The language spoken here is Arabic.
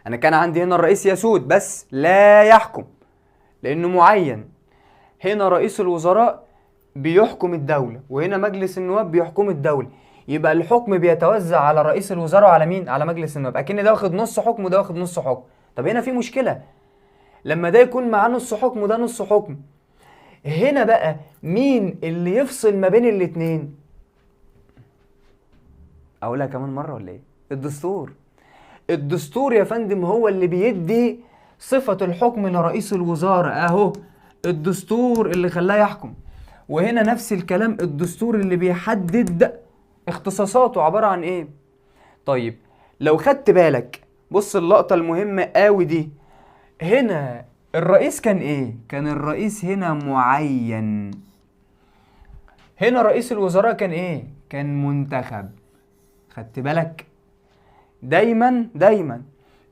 انا كان عندي هنا الرئيس يسود بس لا يحكم لانه معين. هنا رئيس الوزراء بيحكم الدولة، وهنا مجلس النواب بيحكم الدولة. يبقى الحكم بيتوزع على رئيس الوزراء وعلى مين؟ على مجلس النواب. اكن ده واخد نص حكم وده واخد نص حكم. طب هنا في مشكلة، لما ده يكون معاه نص حكم وده نص حكم، هنا بقى مين اللي يفصل ما بين الاتنين؟ اقولها كمان مرة ولا ايه؟ الدستور. الدستور يا فندم هو اللي بيدي صفة الحكم لرئيس الوزراء اهو، الدستور اللي خلاه يحكم. وهنا نفس الكلام، الدستور اللي بيحدد اختصاصاته عبارة عن ايه. طيب لو خدت بالك، بص اللقطة المهمة قوي دي. هنا الرئيس كان ايه؟ كان الرئيس هنا معين. هنا رئيس الوزراء كان ايه؟ كان منتخب. خدت بالك؟ دايما